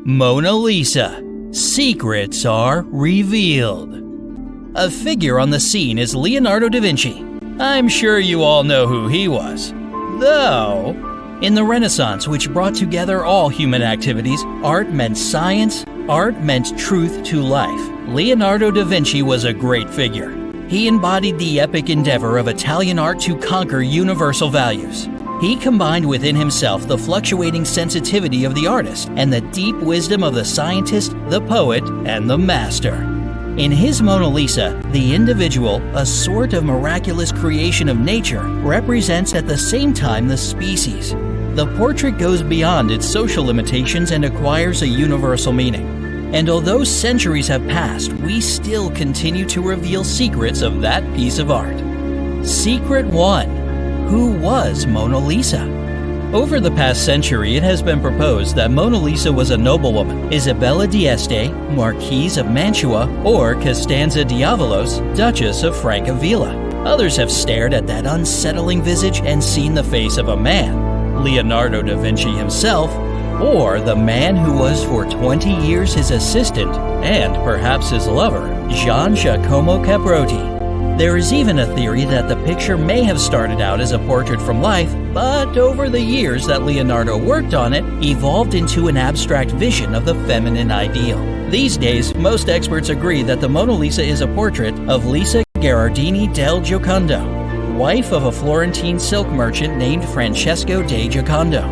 Mona Lisa. Secrets are revealed. A figure on the scene is Leonardo da Vinci. I'm sure you all know who he was. Though, in the Renaissance, which brought together all human activities, art meant science, art meant truth to life. Leonardo da Vinci was a great figure. He embodied the epic endeavor of Italian art to conquer universal values. He combined within himself the fluctuating sensitivity of the artist and the deep wisdom of the scientist, the poet, and the master. In his Mona Lisa, the individual, a sort of miraculous creation of nature, represents at the same time the species. The portrait goes beyond its social limitations and acquires a universal meaning. And although centuries have passed, we still continue to reveal secrets of that piece of art. Secret 1. Who was Mona Lisa? Over the past century, it has been proposed that Mona Lisa was a noblewoman, Isabella d'Este, Marquise of Mantua, or Costanza Diavolos, Duchess of Francavilla. Others have stared at that unsettling visage and seen the face of a man, Leonardo da Vinci himself, or the man who was for 20 years his assistant and perhaps his lover, Gian Giacomo Caprotti. There is even a theory that the picture may have started out as a portrait from life, but over the years that Leonardo worked on it, evolved into an abstract vision of the feminine ideal. These days, most experts agree that the Mona Lisa is a portrait of Lisa Gherardini del Giocondo, wife of a Florentine silk merchant named Francesco de Giocondo.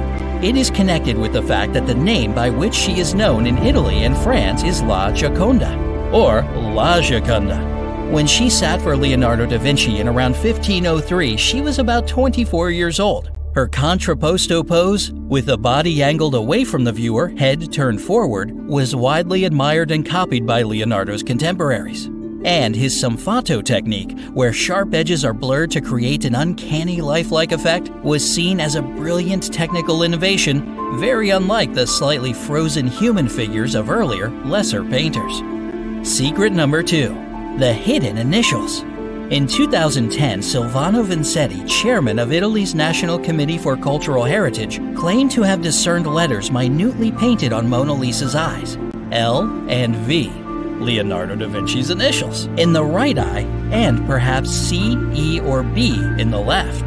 It is connected with the fact that the name by which she is known in Italy and France is La Gioconda, or La Gioconda. When she sat for Leonardo da Vinci in around 1503, she was about 24 years old. Her contrapposto pose, with the body angled away from the viewer, head turned forward, was widely admired and copied by Leonardo's contemporaries. And his somfatto technique, where sharp edges are blurred to create an uncanny lifelike effect, was seen as a brilliant technical innovation, very unlike the slightly frozen human figures of earlier, lesser painters. Secret number 2. The hidden initials. In 2010, Silvano Vincetti, chairman of Italy's National Committee for Cultural Heritage, claimed to have discerned letters minutely painted on Mona Lisa's eyes, L and V, Leonardo da Vinci's initials, in the right eye, and perhaps C, E, or B in the left.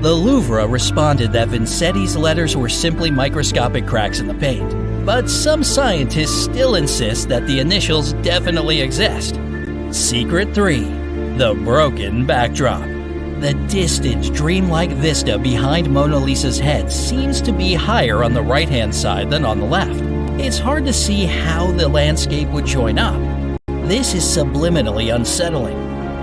The Louvre responded that Vincetti's letters were simply microscopic cracks in the paint, but some scientists still insist that the initials definitely exist. Secret 3. The broken backdrop. The distant, dreamlike vista behind Mona Lisa's head seems to be higher on the right-hand side than on the left. It's hard to see how the landscape would join up. This is subliminally unsettling.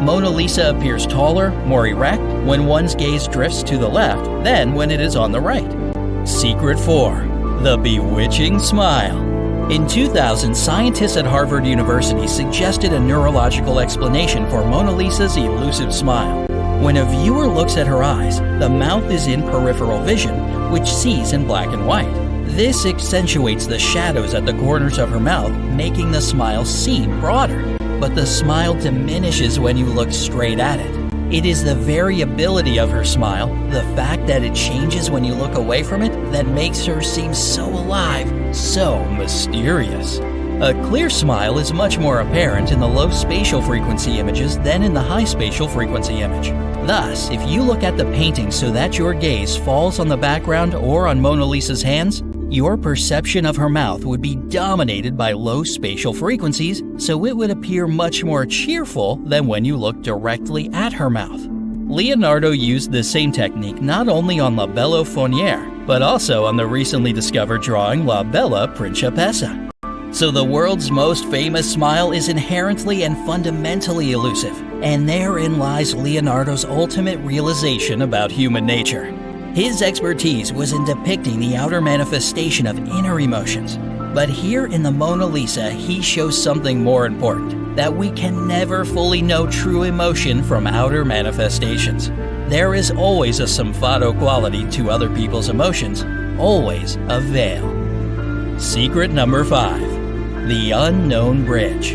Mona Lisa appears taller, more erect, when one's gaze drifts to the left than when it is on the right. Secret 4. The bewitching smile. In 2000, scientists at Harvard University suggested a neurological explanation for Mona Lisa's elusive smile. When a viewer looks at her eyes, the mouth is in peripheral vision, which sees in black and white. This accentuates the shadows at the corners of her mouth, making the smile seem broader. But the smile diminishes when you look straight at it. It is the variability of her smile, the fact that it changes when you look away from it, that makes her seem so alive, so mysterious. A clear smile is much more apparent in the low spatial frequency images than in the high spatial frequency image. Thus, if you look at the painting so that your gaze falls on the background or on Mona Lisa's hands, your perception of her mouth would be dominated by low spatial frequencies, so it would appear much more cheerful than when you look directly at her mouth. Leonardo used the same technique not only on La Bella Faunière, but also on the recently discovered drawing La Bella Principessa. So the world's most famous smile is inherently and fundamentally elusive, and therein lies Leonardo's ultimate realization about human nature. His expertise was in depicting the outer manifestation of inner emotions. But here in the Mona Lisa, he shows something more important, that we can never fully know true emotion from outer manifestations. There is always a somfatto quality to other people's emotions, always a veil. Secret number 5. The unknown bridge.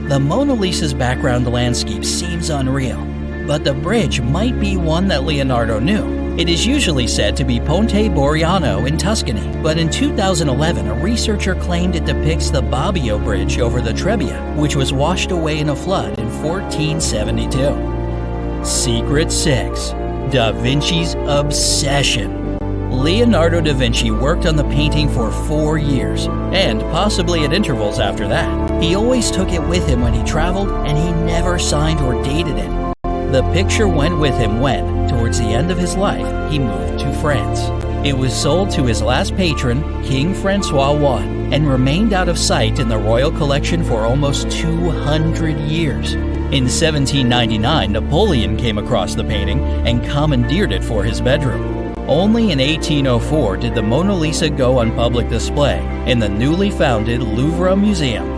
The Mona Lisa's background landscape seems unreal, but the bridge might be one that Leonardo knew. It is usually said to be Ponte Borriano in Tuscany, but in 2011 a researcher claimed it depicts the Bobbio Bridge over the Trebbia, which was washed away in a flood in 1472. Secret 6. Da Vinci's obsession. Leonardo da Vinci worked on the painting for 4 years, and possibly at intervals after that. He always took it with him when he traveled, and he never signed or dated it. The picture went with him when, towards the end of his life, he moved to France. It was sold to his last patron, King Francois I, and remained out of sight in the royal collection for almost 200 years. In 1799, Napoleon came across the painting and commandeered it for his bedroom. Only in 1804 did the Mona Lisa go on public display in the newly founded Louvre Museum.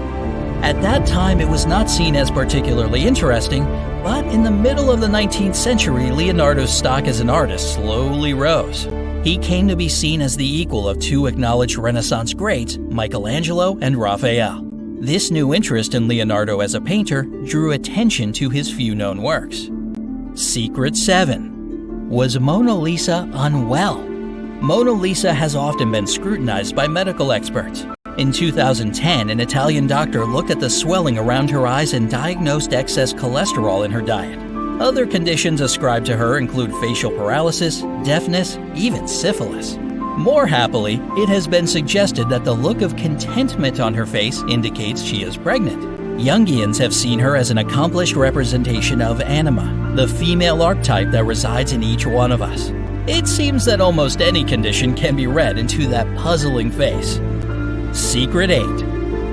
At that time, it was not seen as particularly interesting, but in the middle of the 19th century, Leonardo's stock as an artist slowly rose. He came to be seen as the equal of two acknowledged Renaissance greats, Michelangelo and Raphael. This new interest in Leonardo as a painter drew attention to his few known works. Secret 7. Was Mona Lisa unwell? Mona Lisa has often been scrutinized by medical experts. In 2010, an Italian doctor looked at the swelling around her eyes and diagnosed excess cholesterol in her diet. Other conditions ascribed to her include facial paralysis, deafness, even syphilis. More happily, it has been suggested that the look of contentment on her face indicates she is pregnant. Jungians have seen her as an accomplished representation of anima, the female archetype that resides in each one of us. It seems that almost any condition can be read into that puzzling face. Secret 8.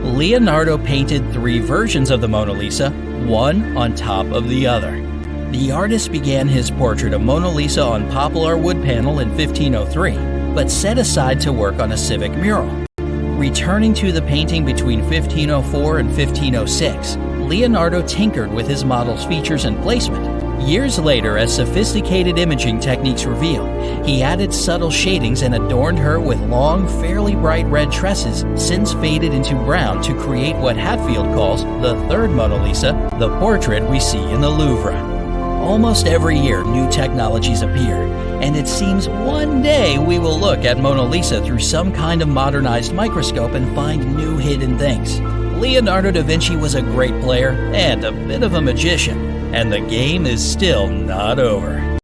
Leonardo painted 3 versions of the Mona Lisa, one on top of the other. The artist began his portrait of Mona Lisa on poplar wood panel in 1503, but set aside to work on a civic mural. Returning to the painting between 1504 and 1506, Leonardo tinkered with his model's features and placement. Years later, as sophisticated imaging techniques reveal, he added subtle shadings and adorned her with long, fairly bright red tresses, since faded into brown to create what Hatfield calls the third Mona Lisa, the portrait we see in the Louvre. Almost every year, new technologies appear, and it seems one day we will look at Mona Lisa through some kind of modernized microscope and find new hidden things. Leonardo da Vinci was a great player and a bit of a magician, and the game is still not over.